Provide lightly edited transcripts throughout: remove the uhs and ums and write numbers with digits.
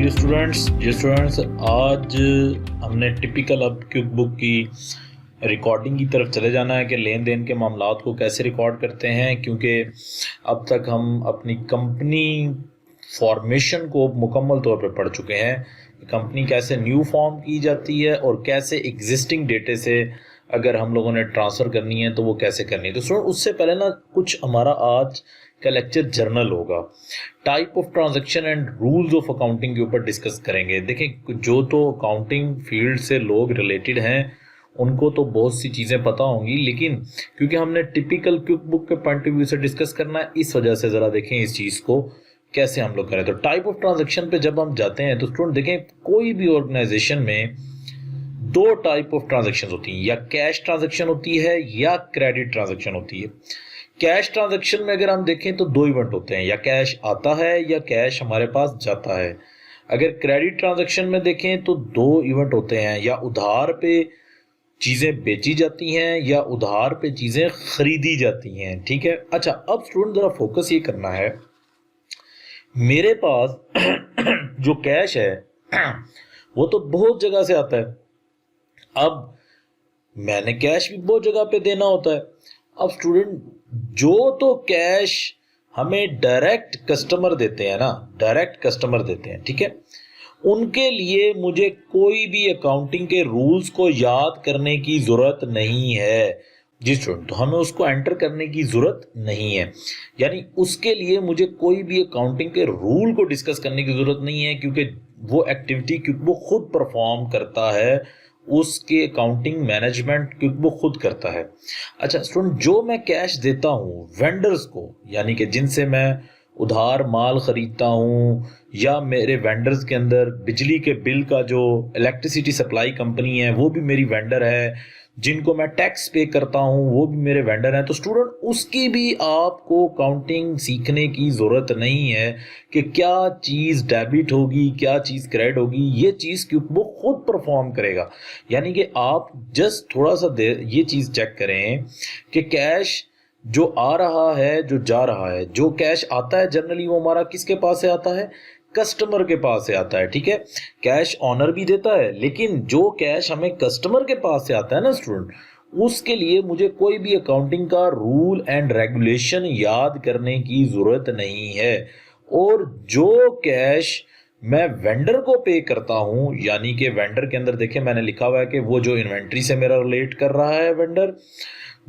Dear students आज हमने typical अब क्विक बुक की रिकॉर्डिंग की तरफ चले जाना है कि लेन देन के मामलात को कैसे रिकॉर्ड करते हैं, क्योंकि अब तक हम अपनी कंपनी फॉर्मेशन को मुकम्मल तौर पर पढ़ चुके हैं। कंपनी कैसे न्यू फॉर्म की जाती है और कैसे एग्जिस्टिंग डेटे से अगर हम लोगों ने ट्रांसफ़र करनी है तो वो कैसे करनी है। तो स्टूडेंट उससे पहले ना कुछ हमारा आज का लेक्चर जर्नल होगा, type of transaction and rules of accounting के ऊपर डिस्कस करेंगे। देखें, जो तो अकाउंटिंग फील्ड से लोग रिलेटेड हैं उनको तो बहुत सी चीज़ें पता होंगी, लेकिन क्योंकि हमने टिपिकल क्विक बुक के पॉइंट ऑफ व्यू से डिस्कस करना है, इस वजह से ज़रा देखें इस चीज़ को कैसे हम लोग करें। तो टाइप ऑफ ट्रांजैक्शन पे जब हम जाते हैं तो स्टूडेंट देखें, कोई भी ऑर्गेनाइजेशन में दो टाइप ऑफ ट्रांजैक्शन होती हैं, या कैश ट्रांजैक्शन होती है या क्रेडिट ट्रांजैक्शन होती है। कैश ट्रांजैक्शन में अगर हम देखें तो दो इवेंट होते हैं, या कैश आता है या कैश हमारे पास जाता है। अगर क्रेडिट ट्रांजैक्शन में देखें तो दो इवेंट होते हैं, या उधार पे चीज़ें बेची जाती हैं या उधार पे चीज़ें खरीदी जाती हैं। ठीक है, अच्छा अब स्टूडेंट ज़रा फोकस ये करना है, मेरे पास जो कैश है वो तो बहुत जगह से आता है। अब मैंने कैश भी बहुत जगह पे देना होता है। अब स्टूडेंट जो तो कैश हमें डायरेक्ट कस्टमर देते हैं ना, डायरेक्ट कस्टमर देते हैं, ठीक है, उनके लिए मुझे कोई भी अकाउंटिंग के रूल्स को याद करने की ज़रूरत नहीं है। जी स्टूडेंट, तो हमें उसको एंटर करने की ज़रूरत नहीं है, यानी उसके लिए मुझे कोई भी अकाउंटिंग के रूल को डिस्कस करने की ज़रूरत नहीं है, क्योंकि वो एक्टिविटी क्योंकि वो खुद परफॉर्म करता है, उसके अकाउंटिंग मैनेजमेंट क्योंकि वो खुद करता है। अच्छा स्टूडेंट, जो मैं कैश देता हूँ वेंडर्स को, यानी कि जिनसे मैं उधार माल ख़रीदता हूँ, या मेरे वेंडर्स के अंदर बिजली के बिल का जो इलेक्ट्रिसिटी सप्लाई कंपनी है वो भी मेरी वेंडर है, जिनको मैं टैक्स पे करता हूँ वो भी मेरे वेंडर हैं। तो स्टूडेंट उसकी भी आपको काउंटिंग सीखने की ज़रूरत नहीं है कि क्या चीज़ डेबिट होगी क्या चीज़ क्रेडिट होगी, ये चीज़ क्योंकि वो खुद परफॉर्म करेगा। यानी कि आप जस्ट थोड़ा सा ये चीज़ चेक करें कि कैश जो आ रहा है जो जा रहा है, जो कैश आता है जनरली वो हमारा किसके पास से आता है, कस्टमर के पास से आता है। ठीक है, कैश ऑनर भी देता है, लेकिन जो कैश हमें कस्टमर के पास से आता है ना स्टूडेंट, उसके लिए मुझे कोई भी अकाउंटिंग का रूल एंड रेगुलेशन याद करने की ज़रूरत नहीं है। और जो कैश मैं वेंडर को पे करता हूं, यानी कि वेंडर के अंदर देखें मैंने लिखा हुआ है कि वो जो इन्वेंट्री से मेरा रिलेट कर रहा है वेंडर,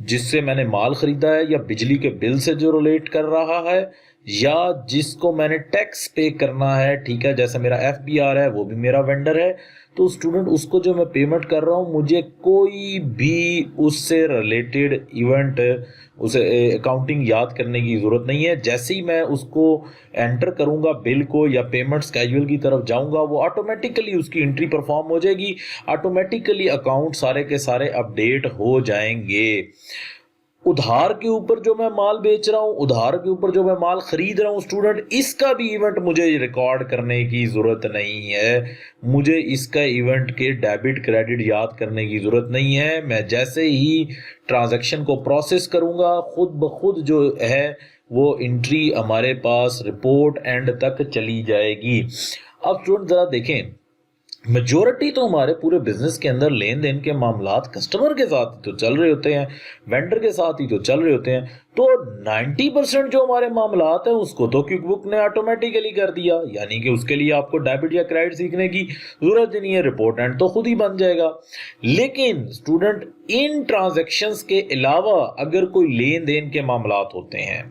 जिससे मैंने माल खरीदा है, या बिजली के बिल से जो रिलेट कर रहा है, या जिसको मैंने टैक्स पे करना है, ठीक है, जैसे मेरा FBR है वो भी मेरा वेंडर है। तो स्टूडेंट उसको जो मैं पेमेंट कर रहा हूँ, मुझे कोई भी उससे रिलेटेड इवेंट उसे अकाउंटिंग याद करने की ज़रूरत नहीं है। जैसे ही मैं उसको एंटर करूँगा बिल को या पेमेंट स्केड्यूल की तरफ जाऊँगा, वो ऑटोमेटिकली उसकी एंट्री परफॉर्म हो जाएगी, ऑटोमेटिकली अकाउंट सारे के सारे अपडेट हो जाएंगे। उधार के ऊपर जो मैं माल बेच रहा हूं, उधार के ऊपर जो मैं माल खरीद रहा हूं स्टूडेंट, इसका भी इवेंट मुझे रिकॉर्ड करने की ज़रूरत नहीं है। मुझे इसका इवेंट के डेबिट क्रेडिट याद करने की ज़रूरत नहीं है। मैं जैसे ही ट्रांजैक्शन को प्रोसेस करूंगा, खुद ब खुद जो है वो एंट्री हमारे पास रिपोर्ट एंड तक चली जाएगी। अब स्टूडेंट ज़रा देखें, मेजोरिटी तो हमारे पूरे बिजनेस के अंदर लेन देन के मामलात कस्टमर के साथ ही तो चल रहे होते हैं, वेंडर के साथ ही तो चल रहे होते हैं। तो 90% जो हमारे मामलात हैं उसको तो क्विक बुक ने ऑटोमेटिकली कर दिया, यानी कि उसके लिए आपको डेबिट या क्रेडिट सीखने की जरूरत ही नहीं है, रिपोर्ट एंड तो खुद ही बन जाएगा। लेकिन स्टूडेंट इन ट्रांजेक्शन्स के अलावा अगर कोई लेन देन के मामलात होते हैं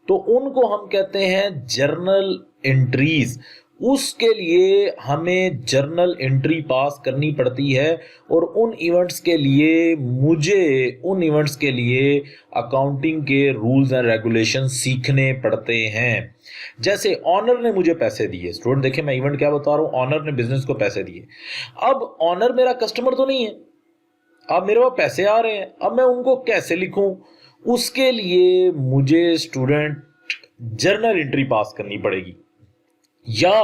तो उनको हम कहते हैं जर्नल एंट्रीज। उसके लिए हमें जर्नल एंट्री पास करनी पड़ती है, और उन इवेंट्स के लिए मुझे उन इवेंट्स के लिए अकाउंटिंग के रूल्स एंड रेगुलेशन सीखने पड़ते हैं। जैसे ऑनर ने मुझे पैसे दिए, स्टूडेंट देखें मैं इवेंट क्या बता रहा हूँ, ऑनर ने बिजनेस को पैसे दिए। अब ऑनर मेरा कस्टमर तो नहीं है, अब मेरे पास पैसे आ रहे हैं, अब मैं उनको कैसे लिखूं, उसके लिए मुझे स्टूडेंट जर्नल एंट्री पास करनी पड़ेगी। या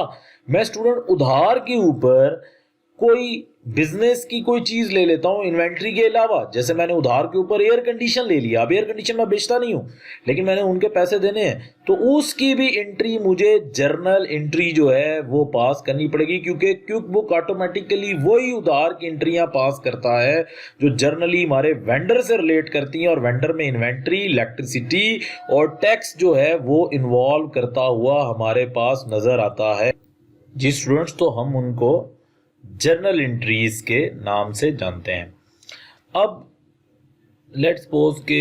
मैं स्टूडेंट उधार के ऊपर कोई बिजनेस की कोई चीज ले लेता हूं इन्वेंट्री के अलावा, जैसे मैंने उधार के ऊपर एयर कंडीशन ले लिया, अब एयर कंडीशन मैं बेचता नहीं हूं लेकिन मैंने उनके पैसे देने हैं, तो उसकी भी एंट्री मुझे जर्नल एंट्री जो है वो पास करनी पड़ेगी, क्योंकि क्विक बुक ऑटोमेटिकली वही उधार की एंट्रियां पास करता है जो जर्नली हमारे वेंडर से रिलेट करती हैं, और वेंडर में इन्वेंट्री, इलेक्ट्रिसिटी और टैक्स जो है वो इन्वॉल्व करता हुआ हमारे पास नजर आता है। जी स्टूडेंट्स, तो हम उनको जर्नल एंट्रीज के नाम से जानते हैं। अब लेट्स सपोज के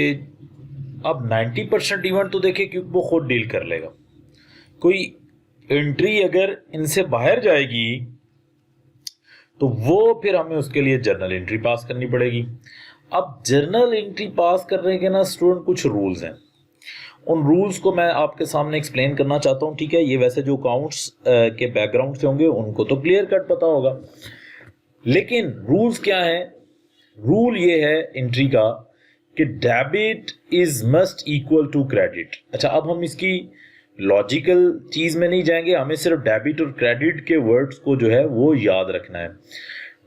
अब 90% इवेंट तो देखिए क्योंकि वो खुद डील कर लेगा। कोई एंट्री अगर इनसे बाहर जाएगी तो वो फिर हमें उसके लिए जर्नल एंट्री पास करनी पड़ेगी। अब जर्नल एंट्री पास करने के ना स्टूडेंट कुछ रूल्स हैं, उन रूल्स को मैं आपके सामने एक्सप्लेन करना चाहता हूँ। ठीक है, ये वैसे जो अकाउंट्स के बैकग्राउंड से होंगे उनको तो क्लियर कट पता होगा, लेकिन रूल्स क्या है? रूल ये है एंट्री का कि debit is must equal to credit. अच्छा, अब हम इसकी लॉजिकल चीज में नहीं जाएंगे, हमें सिर्फ डेबिट और क्रेडिट के वर्ड्स को जो है वो याद रखना है।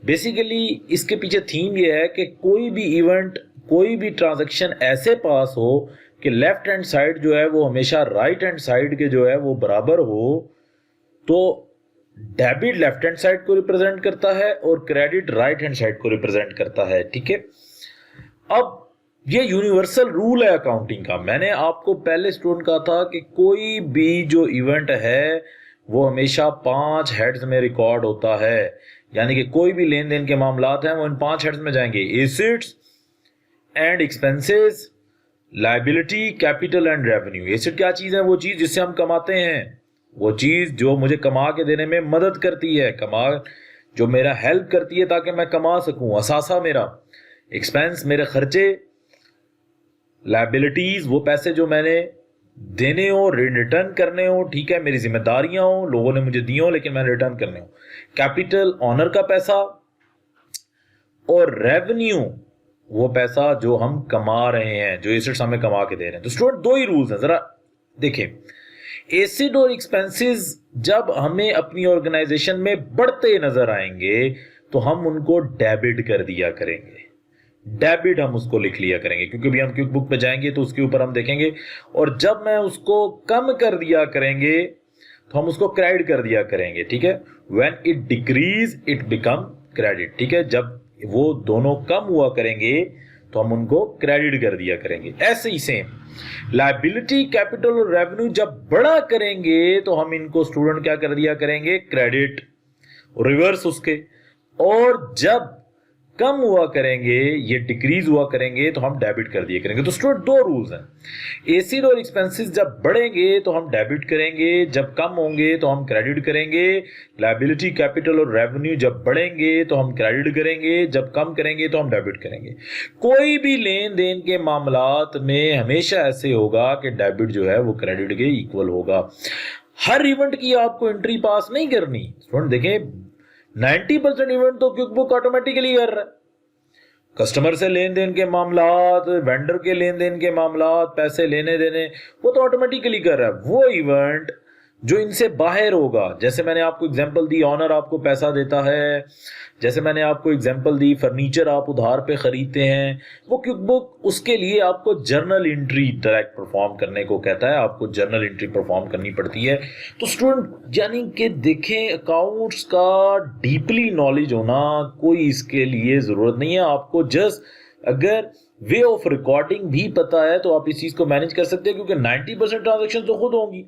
बेसिकली इसके पीछे थीम ये है कि कोई भी इवेंट, कोई भी ट्रांजैक्शन ऐसे पास हो कि लेफ्ट हैंड साइड जो है वो हमेशा राइट हैंड साइड के जो है वो बराबर हो, तो डेबिट लेफ्ट हैंड साइड को रिप्रेजेंट करता है और क्रेडिट राइट हैंड साइड को रिप्रेजेंट करता है। ठीक है, अब ये यूनिवर्सल रूल है अकाउंटिंग का। मैंने आपको पहले स्टूडेंट कहा था कि कोई भी जो इवेंट है वो हमेशा 5 हेड्स में रिकॉर्ड होता है, यानी कि कोई भी लेन देन के मामलात हैं वो इन 5 हेड्स में जाएंगे: assets and expenses, liability, capital and revenue. Asset क्या चीज है? वो चीज जिससे हम कमाते हैं, वो चीज जो मुझे कमा के देने में मदद करती है, जो मेरा हेल्प करती है ताकि मैं कमा सकूं, असासा मेरा। एक्सपेंस मेरे खर्चे, लायबिलिटीज वो पैसे जो मैंने देने हो, रिटर्न करने हो, ठीक है, मेरी जिम्मेदारियां हो, लोगों ने मुझे दी हो लेकिन मैंने रिटर्न करने हो। कैपिटल ऑनर का पैसा, और रेवेन्यू वो पैसा जो हम कमा रहे हैं, जो एसेट्स हमें कमा के दे रहे हैं। तो स्टूडेंट दो ही रूल्स हैं, जरा देखिए। एसेट और एक्सपेंसेस जब हमें अपनी ऑर्गेनाइजेशन में बढ़ते नजर आएंगे तो हम उनको डेबिट कर दिया करेंगे, डेबिट हम उसको लिख लिया करेंगे, क्योंकि अभी हम क्विक बुक पे जाएंगे तो उसके ऊपर हम देखेंगे। और जब मैं उसको कम कर दिया करेंगे तो हम उसको क्रेडिट कर दिया करेंगे। ठीक है, when it decrease it become credit. ठीक है, जब वो दोनों कम हुआ करेंगे तो हम उनको क्रेडिट कर दिया करेंगे। ऐसे ही सेम लायबिलिटी, कैपिटल और रेवेन्यू जब बड़ा करेंगे तो हम इनको स्टूडेंट क्या कर दिया करेंगे? क्रेडिट, रिवर्स उसके। और जब कम हुआ करेंगे, ये डिक्रीज हुआ करेंगे तो हम डेबिट कर दिए करेंगे। तो स्टूडेंट दो रूल्स हैं। एसेट और एक्सपेंसेस जब बढ़ेंगे तो हम डेबिट करेंगे, जब कम होंगे तो हम क्रेडिट करेंगे। लायबिलिटी, कैपिटल और रेवेन्यू जब बढ़ेंगे तो हम क्रेडिट करेंगे, जब कम करेंगे तो हम डेबिट करेंगे। कोई भी लेन देन के मामलात में हमेशा ऐसे होगा कि डेबिट जो है वो क्रेडिट के इक्वल होगा। हर इवेंट की आपको एंट्री पास नहीं करनी। स्टूडेंट देखें, 90% इवेंट तो क्विक बुक ऑटोमेटिकली कर रहा है। कस्टमर से लेन देन के मामलात, वेंडर के लेन देन के मामलात, पैसे लेने देने, वो तो ऑटोमेटिकली कर रहा है। वो इवेंट जो इनसे बाहर होगा, जैसे मैंने आपको एग्जांपल दी, ऑनर आपको पैसा देता है, जैसे मैंने आपको एग्जांपल दी, फर्नीचर आप उधार पे खरीदते हैं, वो क्विक बुक उसके लिए आपको जर्नल एंट्री डायरेक्ट परफॉर्म करने को कहता है, आपको जर्नल एंट्री परफॉर्म करनी पड़ती है। तो स्टूडेंट यानी कि देखें, अकाउंट्स का डीपली नॉलेज होना कोई इसके लिए जरूरत नहीं है। आपको जस्ट अगर वे ऑफ रिकॉर्डिंग भी पता है तो आप इस चीज को मैनेज कर सकते हैं, क्योंकि 90% ट्रांजेक्शन तो खुद होंगी,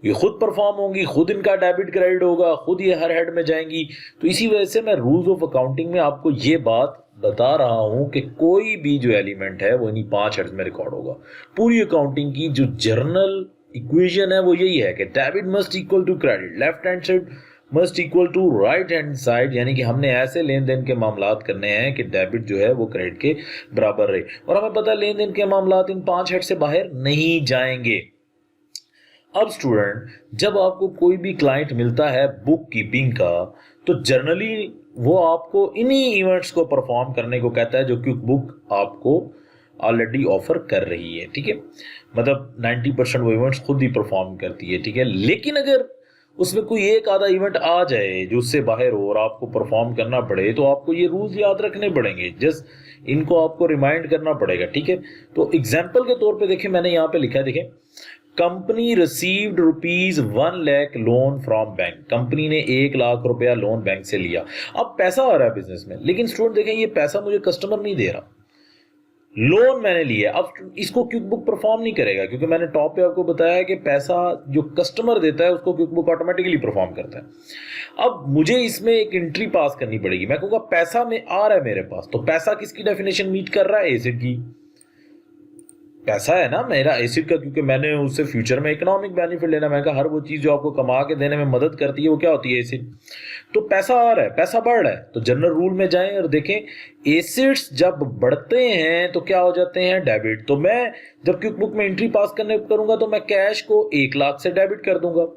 ये खुद परफॉर्म होंगी, खुद इनका डेबिट क्रेडिट होगा, खुद ये हर हेड में जाएंगी। तो इसी वजह से मैं रूल्स ऑफ अकाउंटिंग में आपको ये बात बता रहा हूं कि कोई भी जो एलिमेंट है वो इन्हीं 5 हेड्स में रिकॉर्ड होगा। पूरी अकाउंटिंग की जो जर्नल इक्वेशन है वो यही है कि debit must equal to credit, left hand side must equal to right hand side, यानी कि हमने ऐसे लेन देन के मामलात करने हैं कि डेबिट जो है वो क्रेडिट के बराबर रहे। और हमें पता है लेन देन के मामलात इन 5 हेड से बाहर नहीं जाएंगे। अब स्टूडेंट, जब आपको कोई भी क्लाइंट मिलता है बुक कीपिंग का, तो जनरली वो आपको इन्हीं इवेंट्स को परफॉर्म करने को कहता है जो क्विक बुक आपको ऑलरेडी ऑफर कर रही है। ठीक है, मतलब 90% वो इवेंट्स खुद ही परफॉर्म करती है। ठीक है, लेकिन अगर उसमें कोई एक आधा इवेंट आ जाए जो उससे बाहर हो और आपको परफॉर्म करना पड़े, तो आपको ये रूल्स याद रखने पड़ेंगे, जस्ट इनको आपको रिमाइंड करना पड़ेगा, ठीक है। तो एग्जाम्पल के तौर पे देखिए मैंने यहाँ पे लिखा है, देखिए company received ₹1 lakh loan from bank, company ने 1 लाख रुपया लोन बैंक से लिया। अब पैसा आ रहा है बिजनेस में, लेकिन स्टूडेंट देखें ये पैसा मुझे कस्टमर नहीं दे रहा, लोन मैंने लिया। अब इसको क्विक बुक परफॉर्म नहीं करेगा, क्योंकि मैंने टॉप पे आपको बताया कि पैसा जो कस्टमर देता है उसको क्विक बुक ऑटोमेटिकली परफॉर्म करता है। अब मुझे इसमें एक एंट्री पास करनी पड़ेगी, मैं कहूँगा पैसा में आ रहा है मेरे पास, तो पैसा किसकी डेफिनेशन मीट कर रहा है? एसिड की। पैसा है ना मेरा एसिड का, क्योंकि मैंने उससे फ्यूचर में इकोनॉमिक बेनिफिट लेना। मैंने कहा हर वो चीज़ जो आपको कमा के देने में मदद करती है वो क्या होती है? एसिड। तो पैसा आ रहा है, पैसा बढ़ रहा है, तो जनरल रूल में जाएं और देखें एसिड्स जब बढ़ते हैं तो क्या हो जाते हैं? डेबिट। तो मैं जब क्विक बुक में एंट्री पास करने करूंगा तो मैं कैश को 1 लाख से डेबिट कर दूंगा।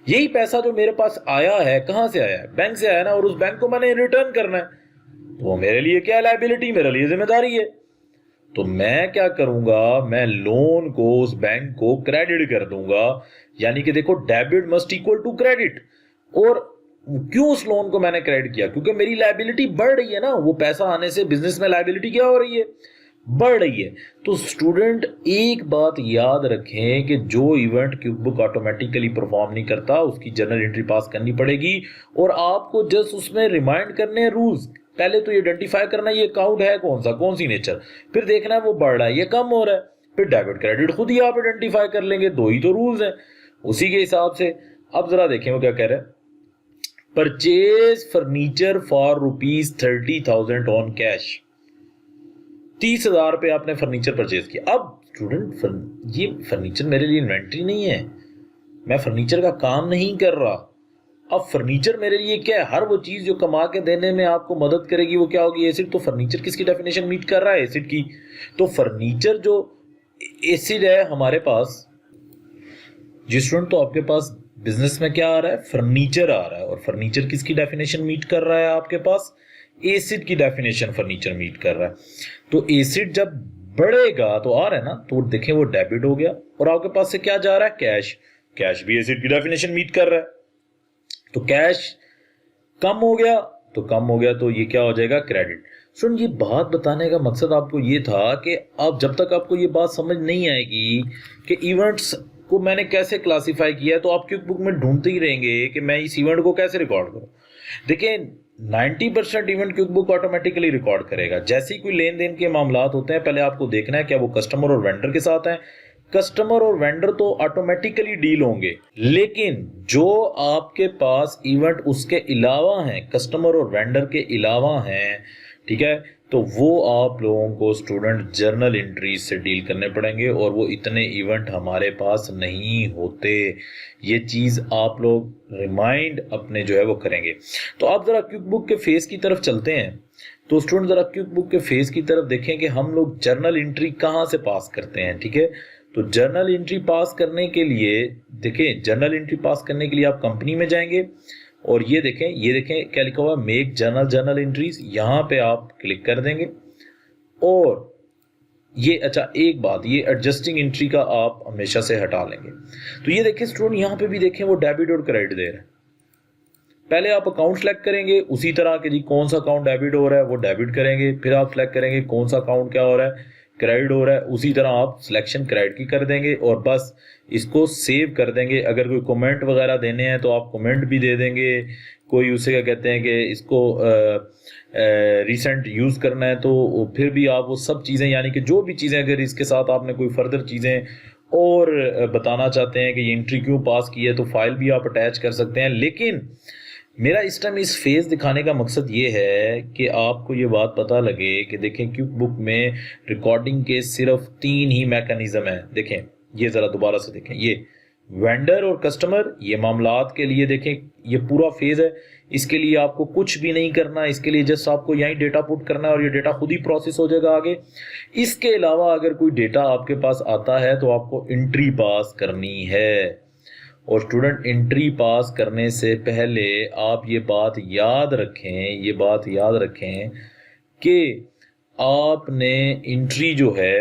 यही पैसा जो मेरे पास आया है कहाँ से आया है? बैंक से आया ना, और उस बैंक को मैंने रिटर्न करना है, तो वो मेरे लिए क्या लायबिलिटी, मेरे लिए जिम्मेदारी है। तो मैं क्या करूंगा, मैं लोन को उस बैंक को क्रेडिट कर दूंगा, यानी कि देखो debit must equal to credit. और क्यों उस लोन को मैंने क्रेडिट किया? क्योंकि मेरी लायबिलिटी बढ़ रही है ना, वो पैसा आने से बिजनेस में लायबिलिटी क्या हो रही है? बढ़ रही है। तो स्टूडेंट एक बात याद रखें कि जो event quick book automatically perform नहीं करता उसकी जर्नल एंट्री पास करनी पड़ेगी, और आपको जस्ट उसमें रिमाइंड करने रूल्स। पहले तो आइडेंटिफाई करना ये अकाउंट है कौन सा, कौन सी नेचर, फिर देखना है वो बढ़ रहा है या कम हो रहा है, फिर डेबिट क्रेडिट खुद ही आप आइडेंटिफाई कर लेंगे। दो ही तो रूल्स हैं, उसी के हिसाब से। अब जरा देखें वो क्या कह रहे हैं, purchase furniture for ₹30,000 on cash. 30,000 रुपये आपने फर्नीचर परचेज किया। अब स्टूडेंट ये फर्नीचर मेरे लिए इन्वेंट्री नहीं है, मैं फर्नीचर का काम नहीं कर रहा। अब फर्नीचर मेरे लिए क्या है? हर वो चीज जो कमा के देने में आपको मदद करेगी वो क्या होगी? एसिड। तो फर्नीचर किसकी डेफिनेशन मीट कर रहा है? एसिड की। तो फर्नीचर जो एसिड है हमारे पास, जी स्टूडेंट, तो आपके पास बिजनेस में क्या आ रहा है? फर्नीचर आ रहा है, और फर्नीचर किसकी डेफिनेशन मीट कर रहा है? आपके पास एसिड की डेफिनेशन फर्नीचर मीट कर रहा है। तो एसिड जब बढ़ेगा तो आ रहा है ना, तो देखें वो डेबिट हो गया, और आपके पास से क्या जा रहा है? कैश। कैश भी एसिड की डेफिनेशन मीट कर रहा है, तो कैश कम हो गया, तो कम हो गया तो ये क्या हो जाएगा? क्रेडिट। सुन, ये बात बताने का मकसद आपको ये था कि अब जब तक आपको ये बात समझ नहीं आएगी कि इवेंट्स को मैंने कैसे क्लासिफाई किया है, तो आप क्विक बुक में ढूंढते ही रहेंगे कि मैं इस इवेंट को कैसे रिकॉर्ड करूं। देखिए 90% event quick book automatically record करेगा। जैसे ही कोई लेन देन के मामलात होते हैं, पहले आपको देखना है क्या वो कस्टमर और वेंडर के साथ है। कस्टमर और वेंडर तो ऑटोमेटिकली डील होंगे, लेकिन जो आपके पास इवेंट उसके अलावा हैं, कस्टमर और वेंडर के अलावा हैं, ठीक है, तो वो आप लोगों को स्टूडेंट जर्नल एंट्रीज से डील करने पड़ेंगे, और वो इतने इवेंट हमारे पास नहीं होते। ये चीज़ आप लोग रिमाइंड अपने जो है वो करेंगे। तो आप ज़रा क्विक बुक के फेस की तरफ चलते हैं। तो स्टूडेंट ज़रा क्विक बुक के फेस की तरफ देखें कि हम लोग जर्नल एंट्री कहाँ से पास करते हैं, ठीक है। तो जर्नल एंट्री पास करने के लिए देखें, जर्नल एंट्री पास करने के लिए आप कंपनी में जाएंगे, और ये देखें क्या लिखा हुआ, मेक जर्नल एंट्रीज। यहाँ पे आप क्लिक कर देंगे, और ये अच्छा एक बात, ये एडजस्टिंग एंट्री का आप हमेशा से हटा लेंगे। तो ये देखें स्टूडेंट, यहाँ पे भी देखें वो डेबिट और क्रेडिट दे रहे हैं। पहले आप अकाउंट सेलेक्ट करेंगे, उसी तरह के जी कौन सा अकाउंट डेबिट हो रहा है वो डेबिट करेंगे, फिर आप सेलेक्ट करेंगे कौन सा अकाउंट क्या हो रहा है, क्रेडिट हो रहा है, उसी तरह आप सिलेक्शन क्रेडिट की कर देंगे, और बस इसको सेव कर देंगे। अगर कोई कमेंट वगैरह देने हैं तो आप कमेंट भी दे देंगे, कोई उसे क्या कहते हैं कि इसको रिसेंट यूज़ करना है तो फिर भी आप वो सब चीज़ें, यानी कि जो भी चीज़ें अगर इसके साथ आपने कोई फर्दर चीज़ें और बताना चाहते हैं कि ये एंट्री क्यों पास की है, तो फाइल भी आप अटैच कर सकते हैं। लेकिन मेरा इस टाइम इस फेज दिखाने का मकसद ये है कि आपको ये बात पता लगे कि देखें क्विक बुक में रिकॉर्डिंग के सिर्फ 3 ही मैकेनिज्म हैं। देखें ये ज़रा दोबारा से देखें, ये वेंडर और कस्टमर, ये मामलात के लिए देखें ये पूरा फेज है। इसके लिए आपको कुछ भी नहीं करना, इसके लिए जस्ट आपको यहीं डेटा पुट करना है और ये डेटा खुद ही प्रोसेस हो जाएगा आगे। इसके अलावा अगर कोई डेटा आपके पास आता है तो आपको एंट्री पास करनी है। और स्टूडेंट एंट्री पास करने से पहले आप ये बात याद रखें कि आपने एंट्री जो है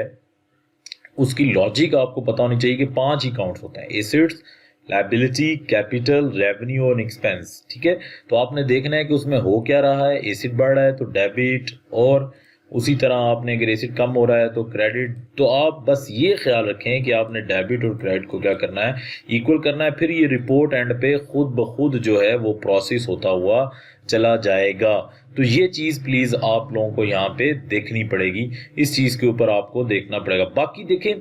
उसकी लॉजिक आपको पता होनी चाहिए कि 5 ही काउंट्स होते हैं, एसिड्स, लायबिलिटी, कैपिटल, रेवेन्यू और एक्सपेंस, ठीक है। तो आपने देखना है कि उसमें हो क्या रहा है। एसिड बढ़ रहा है तो डेबिट, और उसी तरह आपने अगर एसिड कम हो रहा है तो क्रेडिट। तो आप बस ये ख्याल रखें कि आपने डेबिट और क्रेडिट को क्या करना है, इक्वल करना है। फिर ये रिपोर्ट एंड पे खुद ब खुद जो है वो प्रोसेस होता हुआ चला जाएगा। तो ये चीज़ प्लीज़ आप लोगों को यहाँ पे देखनी पड़ेगी, इस चीज़ के ऊपर आपको देखना पड़ेगा। बाकी देखें,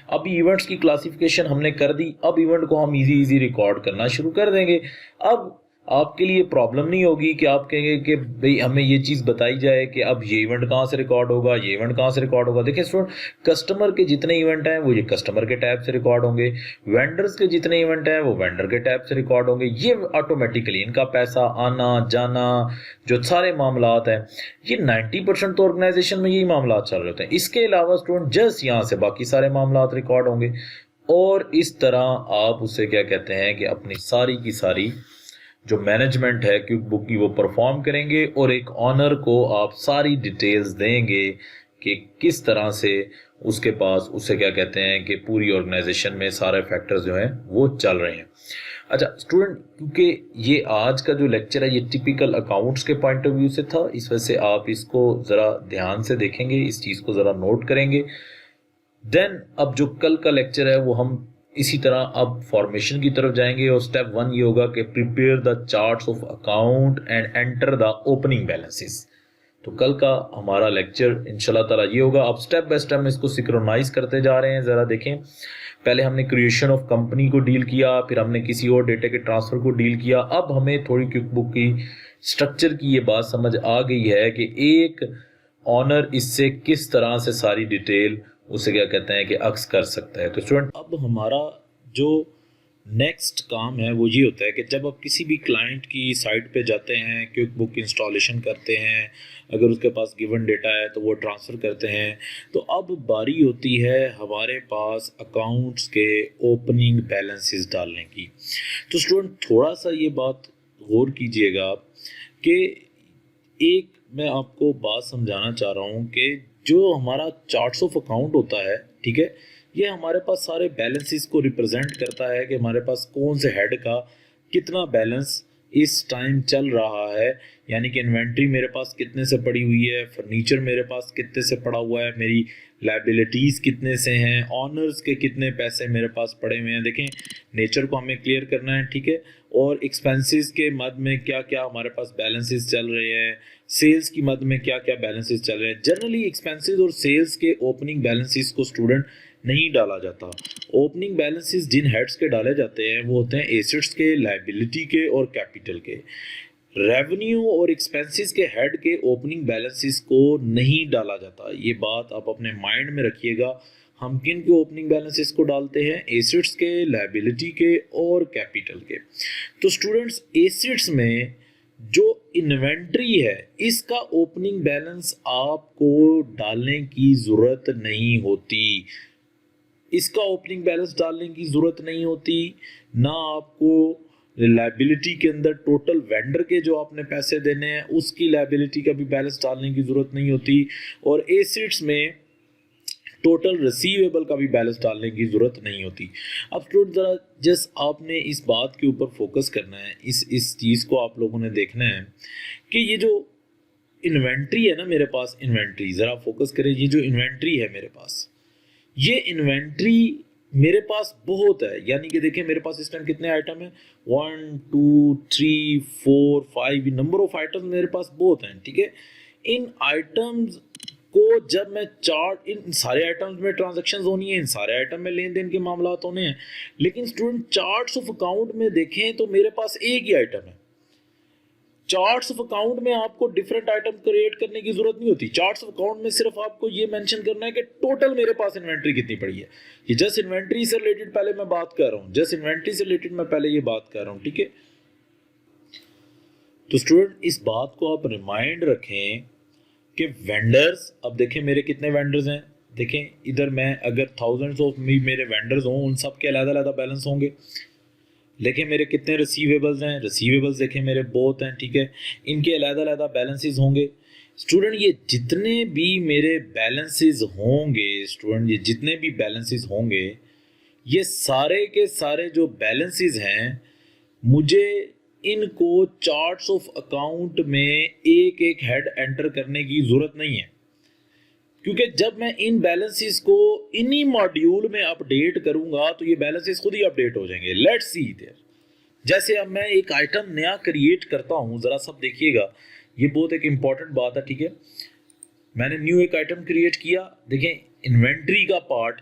अभी इवेंट्स की क्लासिफिकेशन हमने कर दी, अब इवेंट को हम इजी इजी रिकॉर्ड करना शुरू कर देंगे। अब आपके लिए प्रॉब्लम नहीं होगी कि आप कहेंगे कि भाई हमें ये चीज़ बताई जाए कि अब ये इवेंट कहाँ से रिकॉर्ड होगा, ये इवेंट कहाँ से रिकॉर्ड होगा। देखिए स्टूडेंट, कस्टमर के जितने इवेंट हैं वो ये कस्टमर के टैब से रिकॉर्ड होंगे, वेंडर्स के जितने इवेंट हैं वो वेंडर के टैब से रिकॉर्ड होंगे। ये ऑटोमेटिकली इनका पैसा आना जाना, जो सारे मामलात हैं, ये 90% तो ऑर्गेनाइजेशन में यही मामला चल रहे होते हैं। इसके अलावा स्टूडेंट जस्ट यहाँ से बाकी सारे मामलात रिकॉर्ड होंगे, और इस तरह आप उसे क्या कहते हैं कि अपनी सारी की सारी जो मैनेजमेंट है क्विक बुक की वो परफॉर्म करेंगे, और एक ऑनर को आप सारी डिटेल्स देंगे कि किस तरह से उसके पास उसे क्या कहते हैं कि पूरी ऑर्गेनाइजेशन में सारे फैक्टर्स जो हैं वो चल रहे हैं। अच्छा स्टूडेंट, क्योंकि ये आज का जो लेक्चर है ये टिपिकल अकाउंट्स के पॉइंट ऑफ व्यू से था, इस वजह से आप इसको ज़रा ध्यान से देखेंगे, इस चीज़ को ज़रा नोट करेंगे। देन अब जो कल का लेक्चर है वो हम इसी तरह अब फॉर्मेशन की तरफ जाएंगे, और स्टेप 1 ये होगा कि prepare the charts of account and enter the opening balances. तो कल का हमारा लेक्चर इंशाल्लाह ताला ये होगा। अब स्टेप बाय स्टेप इसको सिंक्रोनाइज करते जा रहे हैं। ज़रा देखें, पहले हमने क्रिएशन ऑफ कंपनी को डील किया, फिर हमने किसी और डेटा के ट्रांसफ़र को डील किया। अब हमें थोड़ी क्विक बुक की स्ट्रक्चर की ये बात समझ आ गई है कि एक ऑनर इससे किस तरह से सारी डिटेल उसे क्या कहते हैं कि अक्स कर सकता है। तो स्टूडेंट, अब हमारा जो नेक्स्ट काम है वो ये होता है कि जब आप किसी भी क्लाइंट की साइट पे जाते हैं, क्विक बुक इंस्टॉलेशन करते हैं, अगर उसके पास गिवन डेटा है तो वो ट्रांसफ़र करते हैं, तो अब बारी होती है हमारे पास अकाउंट्स के ओपनिंग बैलेंसेस डालने की। तो स्टूडेंट, थोड़ा सा ये बात गौर कीजिएगा कि एक मैं आपको बात समझाना चाह रहा हूँ कि जो हमारा चार्ट्स ऑफ अकाउंट होता है, ठीक है, ये हमारे पास सारे बैलेंसेस को रिप्रेजेंट करता है कि हमारे पास कौन से हेड का कितना बैलेंस इस टाइम चल रहा है। यानी कि इन्वेंट्री मेरे पास कितने से पड़ी हुई है, फर्नीचर मेरे पास कितने से पड़ा हुआ है, मेरी लाइबिलिटीज़ कितने से हैं, ऑनर्स के कितने पैसे मेरे पास पड़े हुए हैं। देखें, नेचर को हमें क्लियर करना है, ठीक है, और एक्सपेंसेस के मद में क्या क्या हमारे पास बैलेंसेस चल रहे हैं, सेल्स की मद में क्या क्या बैलेंसेस चल रहे हैं। जनरली एक्सपेंसेस और सेल्स के ओपनिंग बैलेंसेस को स्टूडेंट नहीं डाला जाता। ओपनिंग बैलेंसेस जिन हेड्स के डाले जाते हैं वो होते हैं एसेट्स के, लायबिलिटी के और कैपिटल के। रेवेन्यू और एक्सपेंसेस के हेड के ओपनिंग बैलेंसेस को नहीं डाला जाता। ये बात आप अपने माइंड में रखिएगा। हम किन के ओपनिंग बैलेंसेस को डालते हैं? एसेट्स के, लायबिलिटी के और कैपिटल के। तो स्टूडेंट्स, एसेट्स में जो इन्वेंट्री है इसका ओपनिंग बैलेंस आपको डालने की ज़रूरत नहीं होती। इसका ओपनिंग बैलेंस डालने की ज़रूरत नहीं होती, ना आपको लायबिलिटी के अंदर टोटल वेंडर के जो आपने पैसे देने हैं उसकी लायबिलिटी का भी बैलेंस डालने की ज़रूरत नहीं होती, और एसेट्स में टोटल रिसीवेबल का भी बैलेंस डालने की ज़रूरत नहीं होती। अब स्टूडेंट, ज़रा जस्ट आपने इस बात के ऊपर फोकस करना है, इस चीज़ को आप लोगों ने देखना है कि ये जो इन्वेंट्री है ना मेरे पास, इन्वेंट्री ज़रा फोकस करें, ये जो इन्वेंट्री है मेरे पास, ये इन्वेंट्री मेरे पास बहुत है। यानी कि देखें, मेरे पास इस टाइम कितने आइटम हैं, 1 2 3 4 5, नंबर ऑफ आइटम मेरे पास बहुत हैं, ठीक है। इन आइटम्स को जब मैं चार्ट, इन सारे आइटम्स में ट्रांजैक्शंस होनी है, इन सारे आइटम में लेन देन के मामला होने हैं, लेकिन स्टूडेंट चार्ट्स ऑफ अकाउंट में देखें तो मेरे पास एक ही आइटम है। चार्ट्स ऑफ अकाउंट में आपको डिफरेंट आइटम क्रिएट करने की जरूरत नहीं होती। चार्ट्स ऑफ अकाउंट में सिर्फ आपको ये मेंशन करना है कि टोटल मेरे पास इन्वेंट्री कितनी पड़ी है। ये जस्ट इन्वेंट्री से रिलेटेड पहले मैं बात कर रहा हूँ, जस्ट इन्वेंट्री से रिलेटेड मैं पहले ये बात कर रहा हूँ, ठीक है। तो स्टूडेंट, इस बात को आप रिमाइंड रखें कि वेंडर्स, अब देखें मेरे कितने वेंडर्स हैं, देखें इधर मैं अगर थाउजेंड्स ऑफ मेरे वेंडर्स हों, उन सब के अलग-अलग बैलेंस होंगे। लेकिन मेरे कितने रिसीवेबल्स हैं, रिसीवेबल्स देखें मेरे बहुत हैं, ठीक है, इनके अलग-अलग बैलेंसेस होंगे। स्टूडेंट, ये जितने भी मेरे बैलेंसेस होंगे, स्टूडेंट ये जितने भी बैलेंसेस होंगे, ये सारे के सारे जो बैलेंसेस हैं, मुझे इनको चार्ट्स ऑफ अकाउंट में एक एक हेड एंटर करने की ज़रूरत नहीं है, क्योंकि जब मैं इन बैलेंसेस को इन्हीं मॉड्यूल में अपडेट करूंगा तो ये बैलेंसेस खुद ही अपडेट हो जाएंगे। Let's see there. जैसे अब मैं एक आइटम नया क्रिएट करता हूं, ज़रा सब देखिएगा, ये बहुत एक इंपॉर्टेंट बात है, ठीक है। मैंने न्यू एक आइटम क्रिएट किया, देखें इन्वेंट्री का पार्ट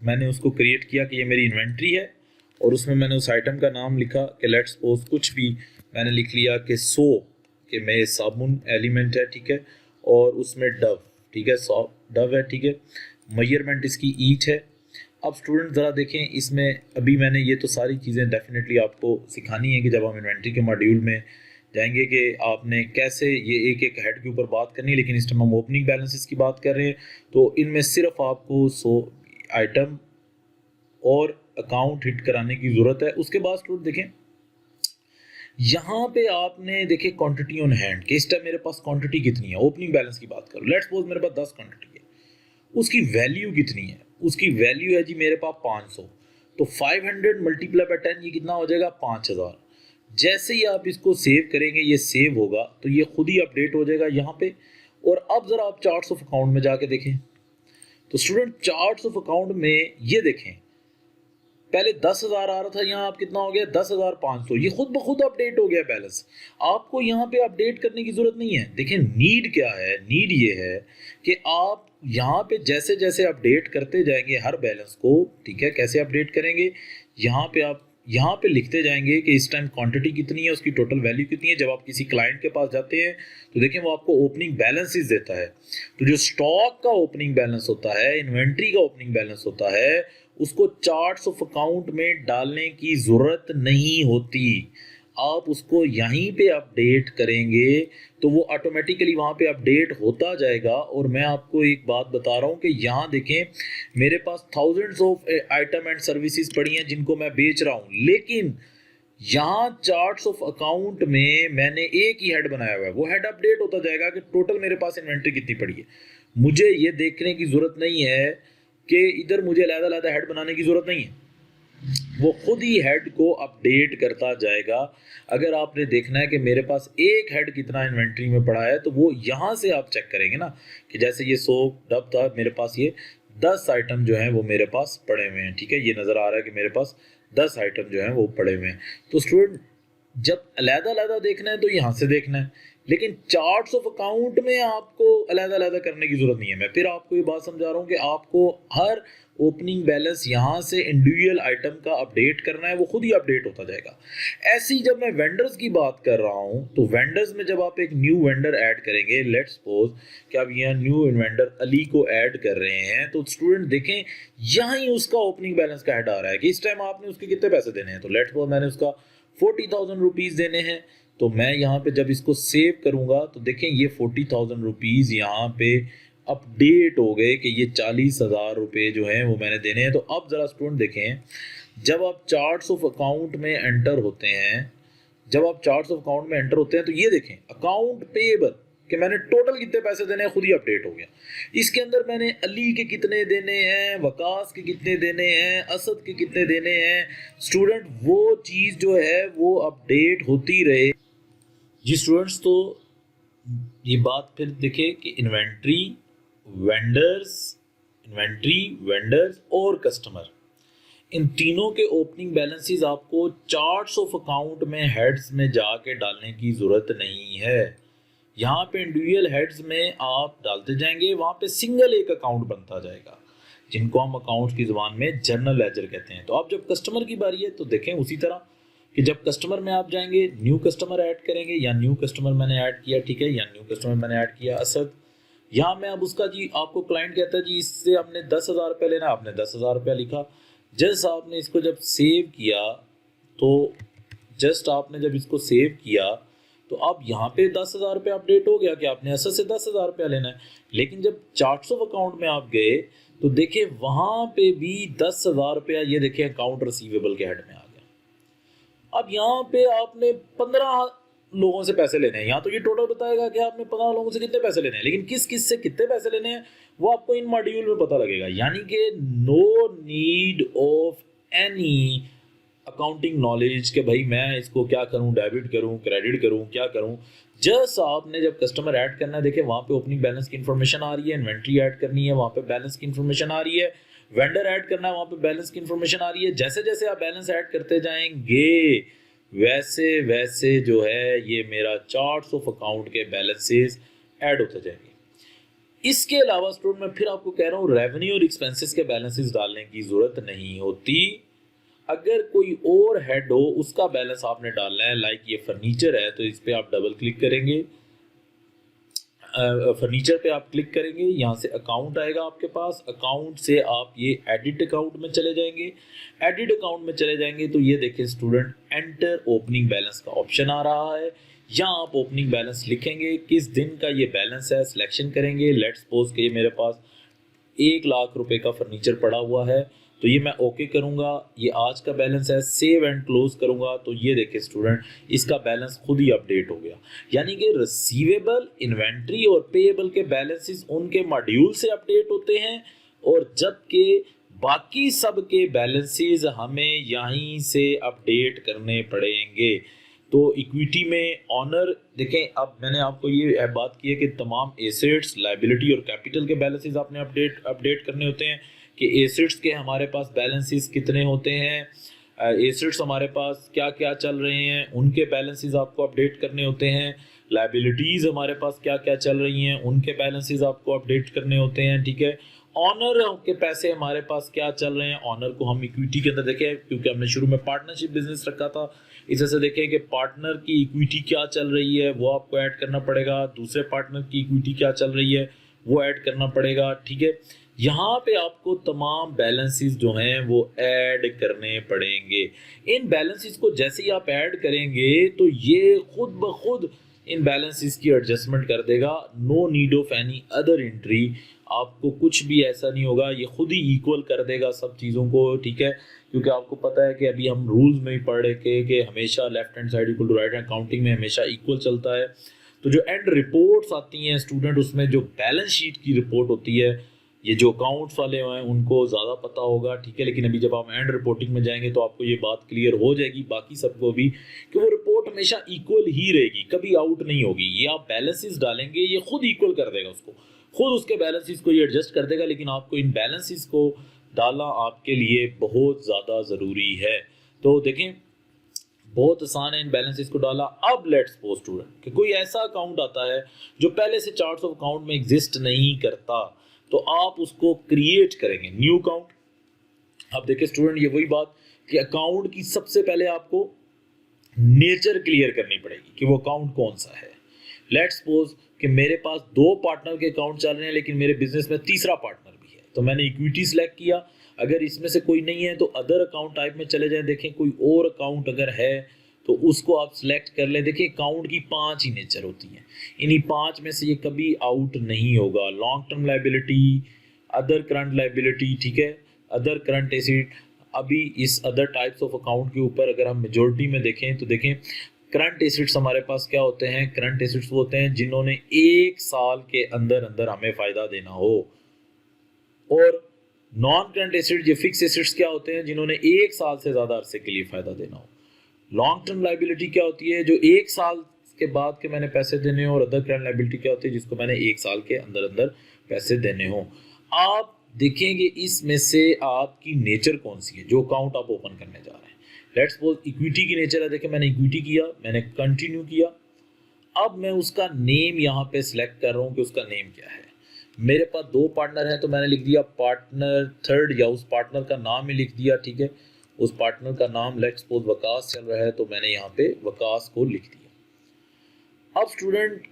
मैंने उसको क्रिएट किया कि ये मेरी इन्वेंट्री है, और उसमें मैंने उस आइटम का नाम लिखा कि लेट्स सपोज कुछ भी मैंने लिख लिया कि सो कि मैं साबुन एलिमेंट है, ठीक है, और उसमें डव, ठीक है, डव है, ठीक है, मेजरमेंट इसकी ईच है। अब स्टूडेंट ज़रा देखें, इसमें अभी मैंने ये तो सारी चीज़ें डेफिनेटली आपको सिखानी है कि जब हम इन्वेंट्री के मॉड्यूल में जाएंगे कि आपने कैसे ये एक एक हेड के ऊपर बात करनी है, लेकिन इस टाइम हम ओपनिंग बैलेंसेस की बात कर रहे हैं, तो इनमें सिर्फ आपको आइटम और अकाउंट हिट कराने की ज़रूरत है। उसके बाद स्टूडेंट देखें, यहाँ पे आपने देखे क्वांटिटी ऑन हैंड कि इस टाइम मेरे पास क्वांटिटी कितनी है। ओपनिंग बैलेंस की बात करो, लेट्स सपोज मेरे पास 10 क्वांटिटी है, उसकी वैल्यू कितनी है, उसकी वैल्यू है जी मेरे पास 500, तो 500 मल्टीप्लाई बाय 10 ये कितना हो जाएगा 5000। जैसे ही आप इसको सेव करेंगे, ये सेव होगा तो ये खुद ही अपडेट हो जाएगा यहाँ पे। और अब ज़रा आप चार्ट्स ऑफ अकाउंट में जाके देखें, तो स्टूडेंट चार्ट्स ऑफ अकाउंट में ये देखें, पहले 10,000 आ रहा था, यहाँ आप कितना हो गया 10,500, ये खुद ब खुद अपडेट हो गया बैलेंस। आपको यहाँ पे अपडेट करने की जरूरत नहीं है। देखिए नीड क्या है, नीड ये है कि आप यहाँ पे जैसे जैसे अपडेट करते जाएंगे हर बैलेंस को, ठीक है, कैसे अपडेट करेंगे, यहाँ पे आप यहाँ पे लिखते जाएंगे कि इस टाइम क्वांटिटी कितनी है, उसकी टोटल वैल्यू कितनी है। जब आप किसी क्लाइंट के पास जाते हैं तो देखें वो आपको ओपनिंग बैलेंसेस देता है, तो जो स्टॉक का ओपनिंग बैलेंस होता है, इन्वेंट्री का ओपनिंग बैलेंस होता है, उसको चार्ट्स ऑफ अकाउंट में डालने की ज़रूरत नहीं होती। आप उसको यहीं पे अपडेट करेंगे तो वो ऑटोमेटिकली वहाँ पे अपडेट होता जाएगा। और मैं आपको एक बात बता रहा हूँ कि यहाँ देखें, मेरे पास thousands of item and services पड़ी हैं जिनको मैं बेच रहा हूँ, लेकिन यहाँ चार्ट्स ऑफ अकाउंट में मैंने एक ही हेड बनाया हुआ है, वो हेड अपडेट होता जाएगा कि टोटल मेरे पास इन्वेंट्री कितनी पड़ी है। मुझे ये देखने की ज़रूरत नहीं है कि इधर मुझे अलग-अलग हेड बनाने की ज़रूरत नहीं है, वो खुद ही हेड को अपडेट करता जाएगा। अगर आपने देखना है कि मेरे पास एक हेड कितना इन्वेंट्री में पड़ा है, तो वो यहाँ से आप चेक करेंगे ना कि जैसे ये सोप डब था, मेरे पास ये 10 आइटम जो हैं वो मेरे पास पड़े हुए हैं, ठीक है, ये नज़र आ रहा है कि मेरे पास 10 आइटम जो हैं वो पड़े हुए हैं। तो स्टूडेंट जब अलग-अलग देखना है तो यहाँ से देखना है, लेकिन चार्ट्स ऑफ अकाउंट में आपको अलग-अलग करने की जरूरत नहीं है। मैं फिर आपको ये बात समझा रहा हूँ कि आपको हर ओपनिंग बैलेंस यहाँ से इंडिविजुअल आइटम का अपडेट करना है, वो खुद ही अपडेट होता जाएगा। ऐसी जब मैं वेंडर्स की बात कर रहा हूँ, तो वेंडर्स में जब आप एक न्यू वेंडर ऐड करेंगे, लेट्स सपोज कि आप यहाँ न्यू वेंडर अली को ऐड कर रहे हैं, तो स्टूडेंट देखें यहाँ ही उसका ओपनिंग बैलेंस का हेड आ रहा है कि इस टाइम आपने उसके कितने पैसे देने हैं। तो लेट्स सपोज मैंने उसका 40,000 रुपीज़ देने हैं, तो मैं यहाँ पे जब इसको सेव करूँगा तो देखें ये 40,000 रुपीज़ यहाँ पे अपडेट हो गए कि ये 40,000 रुपये जो हैं वो मैंने देने हैं। तो अब ज़रा स्टूडेंट देखें, जब आप चार्ट्स ऑफ अकाउंट में एंटर होते हैं, जब आप चार्ट्स ऑफ अकाउंट में एंटर होते हैं तो ये देखें अकाउंट पेएबल कि मैंने टोटल कितने पैसे देने हैं खुद ही अपडेट हो गया। इसके अंदर मैंने अली के कितने देने हैं, वकास के कितने देने हैं, असद के कितने देने हैं, स्टूडेंट वो चीज़ जो है वो अपडेट होती रहे जी स्टूडेंट्स। तो ये बात फिर देखे कि इन्वेंट्री, वेंडर्स और कस्टमर, इन तीनों के ओपनिंग बैलेंसेस आपको चार्ट्स ऑफ अकाउंट में हेड्स में जाके डालने की ज़रूरत नहीं है। यहाँ पे इंडिविजुअल हेड्स में आप डालते जाएंगे, वहाँ पे सिंगल एक अकाउंट बनता जाएगा, जिनको हम अकाउंट्स की ज़ुबान में जर्नल लेजर कहते हैं। तो अब जब कस्टमर की बारी है तो देखें उसी तरह कि जब कस्टमर में आप जाएंगे, न्यू कस्टमर ऐड करेंगे, या न्यू कस्टमर मैंने ऐड किया, ठीक है, या न्यू कस्टमर मैंने ऐड किया असद। यहाँ मैं अब उसका जी आपको क्लाइंट कहता है जी इससे आपने 10,000 रुपये लेना, आपने 10,000 रुपया लिखा। जस्ट आपने इसको जब सेव किया, तो जस्ट आपने जब इसको सेव किया तो अब यहाँ पे 10,000 रुपये अपडेट हो गया कि आपने असद से 10,000 रुपया लेना है। लेकिन जब चार्ट्स ऑफ अकाउंट में आप गए तो देखिए वहाँ पे भी 10,000 रुपया ये देखिए अकाउंट रिसीवेबल के हेड में आ गया। अब यहाँ पे आपने 15 लोगों से पैसे लेने हैं, यहाँ तो ये टोटल बताएगा कि आपने 15 लोगों से कितने पैसे लेने हैं, लेकिन किस किस से कितने पैसे लेने हैं वो आपको इन मॉड्यूल में पता लगेगा। यानी कि no need of any accounting knowledge कि भाई मैं इसको क्या करूं, डेबिट करूं, क्रेडिट करूं, क्या करूं। जस्ट आपने जब कस्टमर ऐड करना है, देखिए वहाँ पे ओपनिंग बैलेंस की इन्फॉर्मेशन आ रही है, इन्वेंट्री ऐड करनी है वहाँ पे बैलेंस की इन्फॉर्मेशन आ रही है, वेंडर ऐड करना है वहाँ पे बैलेंस की इन्फॉर्मेशन आ रही है। जैसे जैसे आप बैलेंस ऐड करते जाएंगे वैसे वैसे जो है ये मेरा चार्ट्स ऑफ अकाउंट के बैलेंसेस ऐड होते जाएंगे। इसके अलावा स्टूडेंट मैं फिर आपको कह रहा हूँ रेवेन्यू और एक्सपेंसेस के बैलेंसेस डालने की जरूरत नहीं होती। अगर कोई और हेड हो उसका बैलेंस आपने डालना है, लाइक ये फर्नीचर है तो इस पे आप डबल क्लिक करेंगे, फर्नीचर पे आप क्लिक करेंगे, यहाँ से अकाउंट आएगा आपके पास, अकाउंट से आप ये एडिट अकाउंट में चले जाएंगे, एडिट अकाउंट में चले जाएंगे तो ये देखिए स्टूडेंट एंटर ओपनिंग बैलेंस का ऑप्शन आ रहा है। यहाँ आप ओपनिंग बैलेंस लिखेंगे, किस दिन का ये बैलेंस है सिलेक्शन करेंगे। लेट्स सपोज कि मेरे पास 1,00,000 रुपए का फर्नीचर पड़ा हुआ है तो ये मैं ओके करूंगा, ये आज का बैलेंस है, सेव एंड क्लोज करूंगा तो ये देखिए स्टूडेंट इसका बैलेंस खुद ही अपडेट हो गया। यानी कि रिसीवेबल, इन्वेंट्री और पेएबल के बैलेंसेस उनके मॉड्यूल से अपडेट होते हैं और जबकि बाकी सब के बैलेंसेस हमें यहीं से अपडेट करने पड़ेंगे। तो इक्विटी में ऑनर देखें, अब मैंने आपको ये बात की है कि तमाम एसेट्स, लायबिलिटी और कैपिटल के बैलेंसेस आपने अपडेट करने होते हैं कि एसेट्स के हमारे पास बैलेंसेस कितने होते हैं, एसेट्स हमारे पास क्या क्या चल रहे हैं उनके बैलेंसेस आपको अपडेट करने होते हैं, लायबिलिटीज़ हमारे पास क्या क्या चल रही हैं उनके बैलेंसेस आपको अपडेट करने होते हैं। ठीक है, ऑनर के पैसे हमारे पास क्या चल रहे हैं, ऑनर को हम इक्विटी के अंदर देखें क्योंकि हमने शुरू में पार्टनरशिप बिजनेस रखा था, इस वजह से देखें कि पार्टनर की इक्विटी क्या चल रही है वो आपको ऐड करना पड़ेगा, दूसरे पार्टनर की इक्विटी क्या चल रही है वो ऐड करना पड़ेगा। ठीक है, यहाँ पे आपको तमाम बैलेंसेस जो हैं वो ऐड करने पड़ेंगे। इन बैलेंसेस को जैसे ही आप ऐड करेंगे तो ये खुद ब खुद इन बैलेंसेस की एडजस्टमेंट कर देगा। No need of any other entry, आपको कुछ भी ऐसा नहीं होगा, ये खुद ही इक्वल कर देगा सब चीज़ों को। ठीक है, क्योंकि आपको पता है कि अभी हम रूल्स में ही पढ़ के कि हमेशा left hand side equal to right hand, accounting में हमेशा इक्वल चलता है। तो जो एंड रिपोर्ट्स आती हैं स्टूडेंट, उसमें जो बैलेंस शीट की रिपोर्ट होती है, ये जो अकाउंट्स वाले हैं उनको ज़्यादा पता होगा। ठीक है, लेकिन अभी जब आप एंड रिपोर्टिंग में जाएंगे तो आपको ये बात क्लियर हो जाएगी बाकी सबको भी कि वो रिपोर्ट हमेशा इक्वल ही रहेगी, कभी आउट नहीं होगी। ये आप बैलेंसेस डालेंगे ये खुद इक्वल कर देगा उसको, खुद उसके बैलेंसेस को ये एडजस्ट कर देगा, लेकिन आपको इन बैलेंसेस को डालना आपके लिए बहुत ज़्यादा ज़रूरी है। तो देखें बहुत आसान है इन बैलेंसेस को डाला। अब लेट्स सपोज स्टूडेंट कि कोई ऐसा अकाउंट आता है जो पहले से चार्ट्स ऑफ अकाउंट में एग्जिस्ट नहीं करता, तो आप उसको क्रिएट करेंगे न्यू अकाउंट। अब देखिए स्टूडेंट ये वही बात कि अकाउंट की सबसे पहले आपको नेचर क्लियर करनी पड़ेगी कि वो अकाउंट कौन सा है। लेट्स सपोज कि मेरे पास 2 पार्टनर के अकाउंट चल रहे हैं लेकिन मेरे बिजनेस में तीसरा पार्टनर भी है, तो मैंने इक्विटी सिलेक्ट किया। अगर इसमें से कोई नहीं है तो अदर अकाउंट टाइप में चले जाएं, देखें कोई और अकाउंट अगर है तो उसको आप सिलेक्ट कर लें। देखिए अकाउंट की 5 ही नेचर होती हैं, इन्हीं 5 में से ये कभी आउट नहीं होगा। Long term liability, other current liability, ठीक है, अदर करंट एसेट। अभी इस अदर टाइप्स ऑफ अकाउंट के ऊपर अगर हम मेजोरिटी में देखें तो देखें करंट एसेट्स हमारे पास क्या होते हैं। करंट एसेट्स वो होते हैं जिन्होंने 1 साल के अंदर अंदर हमें फ़ायदा देना हो, और नॉन करंट एसेट्स ये फिक्स एसेट्स क्या होते हैं जिन्होंने 1 साल से ज़्यादा अरसे के लिए फ़ायदा देना हो। लॉन्ग टर्म लायबिलिटी क्या होती है जो 1 साल के बाद के मैंने पैसे देने हो, और अदर करंट लायबिलिटी क्या होती है जिसको मैंने 1 साल के अंदर अंदर पैसे देने हो। आप देखेंगे इसमें से आपकी नेचर कौन सी है जो अकाउंट आप ओपन करने जा रहे हैं। लेट्स सपोज इक्विटी की नेचर है, देखिए मैंने इक्विटी किया, मैंने कंटिन्यू किया। अब मैं उसका नेम यहाँ पे सिलेक्ट कर रहा हूँ कि उसका नेम क्या है। मेरे पास 2 पार्टनर हैं तो मैंने लिख दिया पार्टनर थर्ड, या उस पार्टनर का नाम ही लिख दिया। ठीक है, उस पार्टनर का नाम लेट्स सपोज वकास चल रहा है तो मैंने यहाँ पे वकास को लिख दिया। अब स्टूडेंट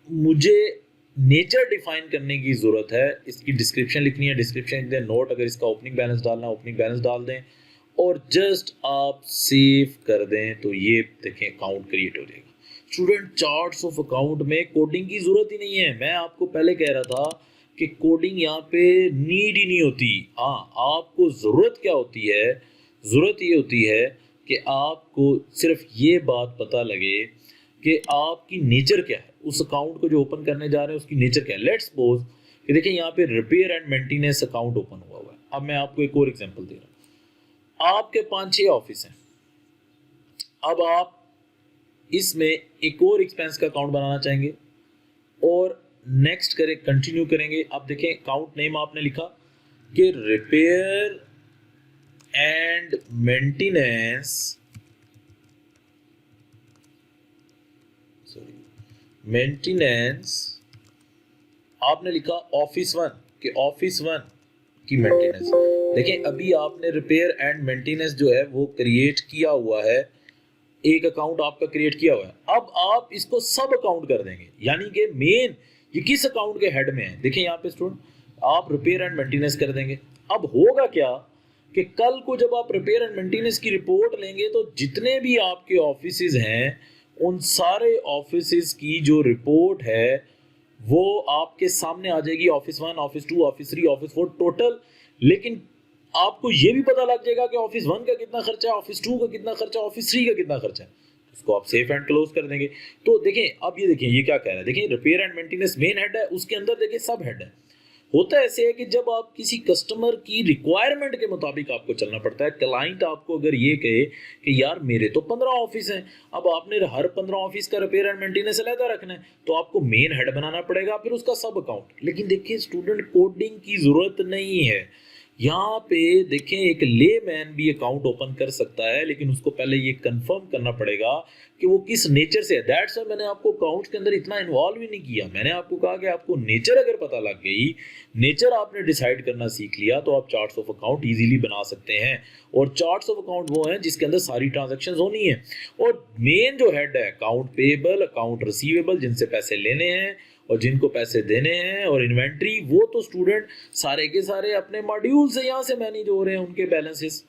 मुझे नेचर डिफाइन करने की ज़रूरत है, इसकी डिस्क्रिप्शन लिखनी है, डिस्क्रिप्शन लिख दें नोट। अगर इसका ओपनिंग बैलेंस डालना है ओपनिंग बैलेंस डाल दें और जस्ट आप सेव कर दें तो ये देखें अकाउंट क्रिएट हो जाएगा। स्टूडेंट चार्ट्स ऑफ अकाउंट में कोडिंग की ज़रूरत ही नहीं है। मैं आपको पहले कह रहा था कि कोडिंग यहाँ पे नीड ही नहीं होती। हाँ, आपको ज़रूरत क्या होती है, ज़रूरत ये होती है कि आपको सिर्फ ये बात पता लगे कि आपकी नेचर क्या है, उस अकाउंट को जो ओपन करने जा रहे हैं उसकी नेचर क्या है। लेट्स सपोज कि देखिए यहाँ पे repair and maintenance account open हुआ है। अब मैं आपको एक और एग्जांपल दे रहा हूँ। आपके 5-6 ऑफिस हैं, अब आप इसमें एक और एक्सपेंस का अकाउंट बनाना चाहेंगे और नेक्स्ट करें, कंटिन्यू करेंगे। अब देखें अकाउंट नेम आपने लिखा कि रिपेयर एंड मेंटेनेंस, मेंटेनेंस आपने लिखा ऑफिस 1 कि ऑफिस 1 की मेंटेनेंस। देखें अभी आपने रिपेयर एंड मेंटेनेंस जो है वो क्रिएट किया हुआ है, एक अकाउंट आपका क्रिएट किया हुआ है। अब आप इसको सब अकाउंट कर देंगे, यानी कि मेन ये किस अकाउंट के हेड में है। देखें यहाँ पे स्टूडेंट, आप रिपेयर एंड मेंटेनेंस कर देंगे। अब होगा क्या कि कल को जब आप रिपेयर एंड मेंटेनेंस की रिपोर्ट लेंगे तो जितने भी आपके ऑफिसेज हैं उन सारे ऑफिसेज की जो रिपोर्ट है वो आपके सामने आ जाएगी, office 1, office 2, office 3, office 4 total. लेकिन आपको ये भी पता लग जाएगा कि ऑफिस 1 का कितना खर्चा है, ऑफिस 2 का कितना खर्चा है, ऑफिस 3 का कितना खर्चा है। इसको आप सेफ एंड क्लोज कर देंगे। तो देखें अब ये देखें ये क्या कह रहा है, देखें repair and maintenance main head है, उसके अंदर देखें सब हेड है। होता ऐसे है कि जब आप किसी कस्टमर की रिक्वायरमेंट के मुताबिक आपको चलना पड़ता है। क्लाइंट आपको अगर ये कहे कि यार मेरे तो 15 ऑफिस हैं, अब आपने हर 15 ऑफिस का रिपेयर एंड मेंटेनेंस अलग रखना है, तो आपको मेन हेड बनाना पड़ेगा, फिर उसका सब अकाउंट। लेकिन देखिए स्टूडेंट, कोडिंग की जरूरत नहीं है यहाँ पे। देखें एक लेमैन भी अकाउंट ओपन कर सकता है, लेकिन उसको पहले ये कंफर्म करना पड़ेगा कि वो किस नेचर से है। दैट्स व्हाई मैंने आपको अकाउंट्स के अंदर इतना इन्वॉल्व ही नहीं किया। मैंने आपको कहा कि आपको नेचर अगर पता लग गई, नेचर आपने डिसाइड करना सीख लिया, तो आप चार्ट्स ऑफ अकाउंट इजीली बना सकते हैं। और चार्ट्स ऑफ अकाउंट वो हैं जिसके अंदर सारी ट्रांजैक्शंस होनी है। और मेन जो हेड है अकाउंट पेएबल, अकाउंट रिसीवेबल, जिनसे पैसे लेने हैं और जिनको पैसे देने हैं, और इन्वेंट्री, वो तो स्टूडेंट सारे के सारे अपने मॉड्यूल से यहाँ से मैनेज हो रहे हैं, उनके बैलेंसेस।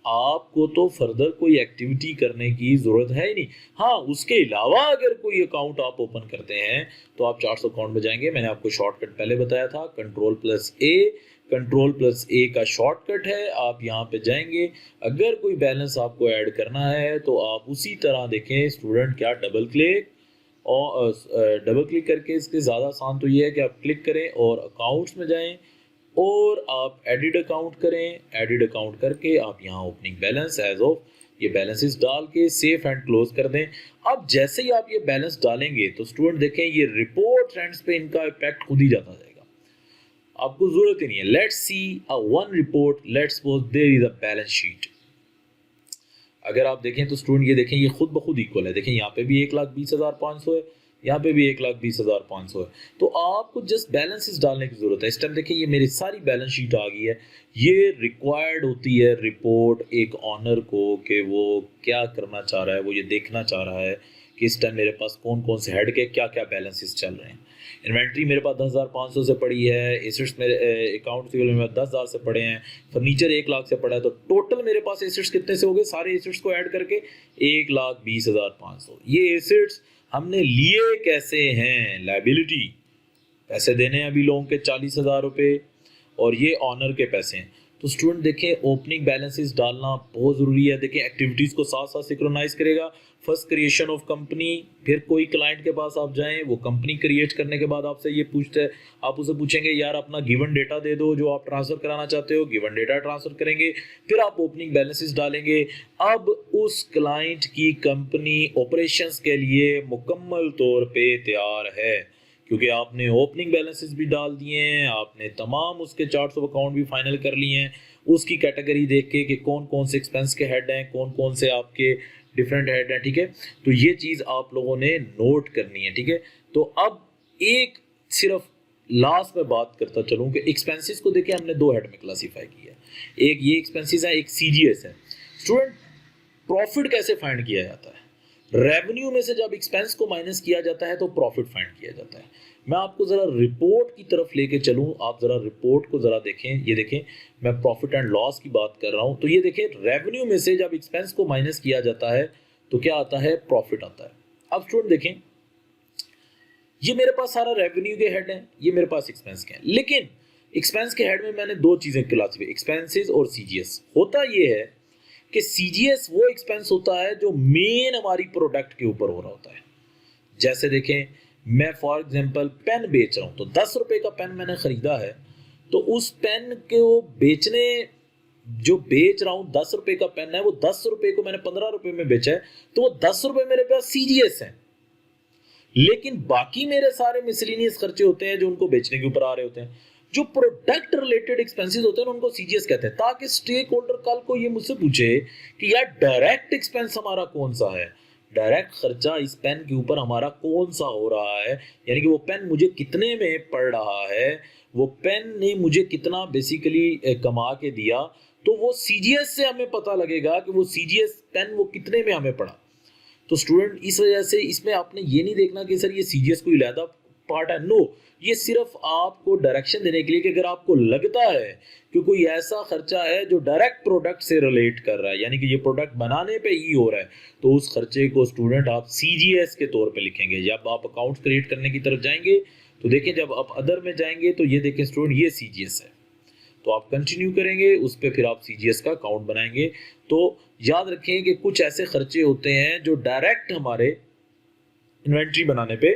आपको तो फर्दर कोई एक्टिविटी करने की जरूरत है ही नहीं। हाँ, उसके अलावा अगर कोई अकाउंट आप ओपन करते हैं तो आप चार्ट्स अकाउंट में जाएंगे। मैंने आपको शॉर्टकट पहले बताया था, कंट्रोल+A। कंट्रोल+A का शॉर्टकट है, आप यहाँ पे जाएंगे। अगर कोई बैलेंस आपको ऐड करना है तो आप उसी तरह देखें स्टूडेंट, क्या डबल क्लिक और डबल क्लिक करके, इसके ज़्यादा आसान तो ये है कि आप क्लिक करें और अकाउंट्स में जाएं और आप एडिट अकाउंट करें। एडिट अकाउंट करके आप यहाँ ओपनिंग बैलेंस एज ऑफ ये बैलेंसेस डाल के सेफ एंड क्लोज कर दें। अब जैसे ही आप ये बैलेंस डालेंगे तो स्टूडेंट देखें ये रिपोर्ट ट्रेंड्स पे इनका इफेक्ट खुद ही जाता जाएगा, आपको जरूरत ही नहीं है। Let's see a one report, let's suppose there is a balance sheet. अगर आप देखें तो स्टूडेंट ये देखें ये खुद ब खुद इक्वल है। देखें यहाँ पे भी 1,20,500 है, यहाँ पे भी 1,20,500 है। तो आपको जस्ट बैलेंसेस डालने की जरूरत है। इस टाइम देखिए ये मेरी सारी बैलेंस शीट आ गई है। ये रिक्वायर्ड होती है रिपोर्ट एक ऑनर को कि वो क्या करना चाह रहा है, वो ये देखना चाह रहा है कि इस टाइम मेरे पास कौन कौन से हेड के क्या क्या बैलेंसेस चल रहे हैं। इन्वेंट्री मेरे पास 10,500 से पड़ी है, एसेट्स मेरे अकाउंट में 10,000 से पड़े हैं, फर्नीचर 1,00,000 से पड़ा है। तो टोटल मेरे पास एसेट्स कितने से हो गए, सारे एसेट्स को ऐड करके 1,20,500। ये एसेट्स हमने लिए कैसे हैं, लायबिलिटी, पैसे देने हैं अभी लोगों के 40,000 रुपये, और ये ऑनर के पैसे हैं। तो स्टूडेंट देखें ओपनिंग बैलेंसेस डालना बहुत ज़रूरी है। देखें एक्टिविटीज़ को साथ साथ सिंक्रोनाइज करेगा। फर्स्ट क्रिएशन ऑफ कंपनी, फिर कोई क्लाइंट के पास आप जाएं, वो कंपनी क्रिएट करने के बाद आपसे ये पूछते हैं, आप उसे पूछेंगे यार अपना गिवन डेटा दे दो जो आप ट्रांसफ़र कराना चाहते हो, गिवन डेटा ट्रांसफ़र करेंगे, फिर आप ओपनिंग बैलेंसेस डालेंगे। अब उस क्लाइंट की कंपनी ऑपरेशंस के लिए मुकम्मल तौर पे तैयार है, क्योंकि आपने ओपनिंग बैलेंसेस भी डाल दिए हैं, आपने तमाम उसके चार्ट्स ऑफ अकाउंट भी फाइनल कर लिए हैं, उसकी कैटेगरी देख के कि कौन कौन से एक्सपेंस के हेड हैं, कौन कौन से आपके डिफरेंट हेड हैं। ठीक है, तो ये चीज़ आप लोगों ने नोट करनी है। ठीक है, तो अब एक सिर्फ लास्ट में बात करता चलूँ कि एक्सपेंसेस को देखिए हमने दो हेड में क्लासीफाई किया है, एक ये एक्सपेंसेस है, एक CGS है। स्टूडेंट प्रॉफिट कैसे फाइंड किया जाता है, रेवेन्यू में से जब एक्सपेंस को माइनस किया जाता है तो प्रॉफिट फाइंड किया जाता है। मैं आपको ज़रा रिपोर्ट की तरफ लेके चलूँ, आप ज़रा रिपोर्ट को ज़रा देखें। ये देखें मैं प्रॉफिट एंड लॉस की बात कर रहा हूँ। तो ये देखें रेवेन्यू में से जब एक्सपेंस को माइनस किया जाता है तो क्या आता है, प्रॉफिट आता है। अब स्टूडेंट देखें ये मेरे पास सारा रेवेन्यू के हेड हैं, ये मेरे पास एक्सपेंस के हैं, लेकिन एक्सपेंस के हेड में मैंने दो चीज़ें क्लासिफाई, एक्सपेंसेस और CGS। होता ये है कि CGS वो एक्सपेंस होता है जो मेन हमारी प्रोडक्ट के ऊपर हो रहा होता है। जैसे देखें मैं फॉर एग्जांपल पेन बेच रहा हूँ, तो 10 रुपए का पेन मैंने ख़रीदा है, तो उस पेन को बेचने जो बेच रहा हूँ 10 रुपए का पेन है, वो 10 रुपए को मैंने 15 रुपए में बेचा है, तो वो 10 रुपए मेरे पास सीजीएस है। लेकिन बाकी मेरे सारे मिसलिनियस खर्चे होते हैं जो उनको बेचने के ऊपर आ रहे होते हैं, जो प्रोडक्ट रिलेटेड एक्सपेंसेस होते हैं उनको सीजीएस कहते हैं, ताकि स्टेक होल्डर कल को ये मुझसे पूछे कि यार डायरेक्ट एक्सपेंस हमारा कौन सा है, डायरेक्ट खर्चा इस पेन के ऊपर हमारा कौन सा हो रहा है, यानी कि वो पेन मुझे कितने में पड़ रहा है, वो पेन ने मुझे कितना बेसिकली कमा के दिया, तो वो सीजीएस से हमें पता लगेगा कि वो सीजीएस पेन वो कितने में हमें पड़ा। तो स्टूडेंट इस वजह से इसमें आपने ये नहीं देखना कि सर ये सीजीएस कोई अलग पार्ट है, नो, ये सिर्फ आपको डायरेक्शन देने के लिए कि अगर आपको लगता है कि कोई ऐसा खर्चा है जो डायरेक्ट प्रोडक्ट से रिलेट कर रहा है, यानी कि ये प्रोडक्ट बनाने पे ही हो रहा है, तो उस खर्चे को स्टूडेंट आप सीजीएस के तौर पे लिखेंगे। जब आप अकाउंट क्रिएट करने की तरफ जाएंगे तो देखें, जब आप अदर में जाएंगे तो ये देखें स्टूडेंट ये सीजीएस है, तो आप कंटिन्यू करेंगे उस पर, फिर आप सीजीएस का अकाउंट बनाएंगे। तो याद रखें कि कुछ ऐसे खर्चे होते हैं जो डायरेक्ट हमारे इन्वेंट्री बनाने पे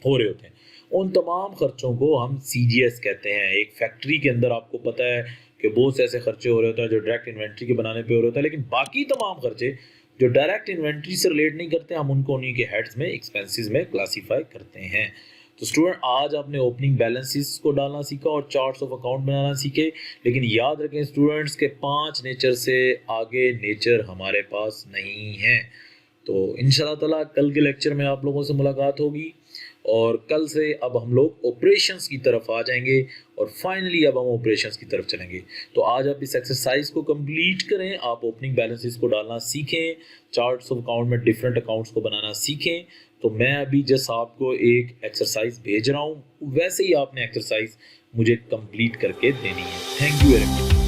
हो रहे होते हैं, उन तमाम खर्चों को हम सीजीएस कहते हैं। एक फैक्ट्री के अंदर आपको पता है कि बहुत से ऐसे खर्चे हो रहे होते हैं जो डायरेक्ट इन्वेंट्री के बनाने पे हो रहे होते हैं, लेकिन बाकी तमाम खर्चे जो डायरेक्ट इन्वेंट्री से रिलेट नहीं करते, हम उनको उन्हीं के हेड्स में एक्सपेंसेस में क्लासीफाई करते हैं। तो स्टूडेंट आज आपने ओपनिंग बैलेंसेस को डालना सीखा और चार्ट्स ऑफ अकाउंट बनाना सीखे, लेकिन याद रखें स्टूडेंट्स के 5 नेचर से आगे नेचर हमारे पास नहीं है। तो इंशाल्लाह ताला कल के लेक्चर में आप लोगों से मुलाकात होगी और कल से अब हम लोग ऑपरेशंस की तरफ आ जाएंगे और फाइनली अब हम ऑपरेशंस की तरफ चलेंगे। तो आज आप इस एक्सरसाइज को कंप्लीट करें, आप ओपनिंग बैलेंसेस को डालना सीखें, चार्ट्स ऑफ अकाउंट में डिफरेंट अकाउंट्स को बनाना सीखें। तो मैं अभी जस्ट आपको एक एक्सरसाइज भेज रहा हूँ, वैसे ही आपने एक्सरसाइज मुझे कंप्लीट करके देनी है। Thank you very much.